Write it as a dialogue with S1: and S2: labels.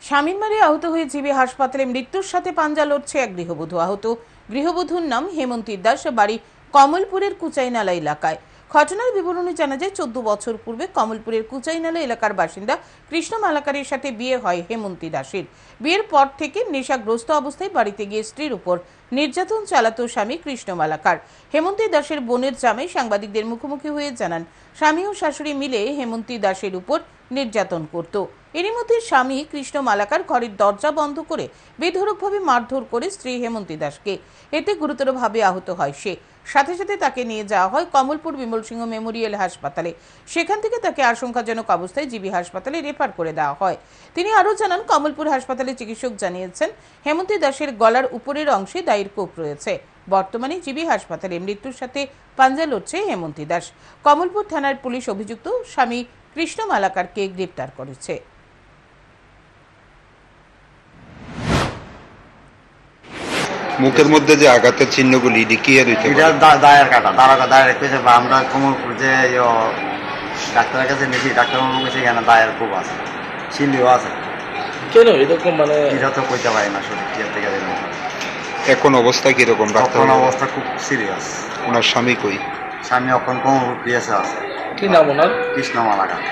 S1: স্বামীর মারে আহত হয়ে জিবি হাসপাতালে মৃত্যুর সাথে পাঞ্জা লড়ছে এক গৃহবধূ। আহত গৃহবধূর নাম হেমন্তী দাস, বাড়ি কমলপুরের কুচাইনালা এলাকায়। ঘটনার বিবরণী জানা যায়, 14 বছর পূর্বে কমলপুরের কুচাইনালা এলাকার বাসিন্দা কৃষ্ণ মালাকারের সাথে বিয়ে হয় হেমন্তী দাসের। বিয়ের পর থেকে নেশাগ্রস্ত অবস্থায় বাড়িতে গিয়ে স্ত্রীর উপর নির্যাতন চালাতো স্বামী কৃষ্ণ মালাকার। হেমন্তী দাসের বোনের জামাই সাংবাদিকদের মুখোমুখি হয়ে জানান, স্বামী ও শাশুড়ি মিলে হেমন্তী দাসের উপর নির্যাতন করত। এরই মধ্যে স্বামী কৃষ্ণ মালাকার ঘরের দরজা বন্ধ করে বেধড়কভাবে মারধর করে স্ত্রী হেমন্তী দাসকে। এতে গুরুতরভাবে আহত হয় সে। সাথে সাথে তাকে নিয়ে যাওয়া হয় কমলপুর বিমল সিংহ মেমোরিয়াল হাসপাতালে। সেখান থেকে তাকে আশঙ্কাজনক অবস্থায় জিবি হাসপাতালে রেফার করে দেওয়া হয়। তিনি আরও জানান, কমলপুর হাসপাতালে চিকিৎসক জানিয়েছেন হেমন্তী দাসের গলার উপরের অংশে দায়ের কোপ রয়েছে। বর্তমানে জিবি হাসপাতালে মৃত্যুর সাথে পাঞ্জা লড়ছে হেমন্তী দাস। কমলপুর থানার পুলিশ অভিযুক্ত স্বামী কৃষ্ণ মালাকারকে গ্রেপ্তার করেছে।
S2: মুখের মধ্যে যে আঘাতের চিহ্নগুলি কি এর
S3: দায়ের কাটা দায়ের পেয়েছে বা আমরা কমলপুর যে ডাক্তারের কাছে নিয়েছি, ডাক্তারবাবু কাছে এখানে দায়ের খুব আছে, শিলিও আছে।
S4: কেন এরকম মানে
S3: এটা তো কইতে পারি না সঠিক থেকে।
S2: এখন অবস্থা কিরকম?
S3: এখন অবস্থা খুব সিরিয়াস।
S2: ওনার স্বামী কই?
S3: স্বামী এখন কমলপুর পিএসে আছে।
S4: কি নাম ওনার?
S3: কৃষ্ণ মালাকার।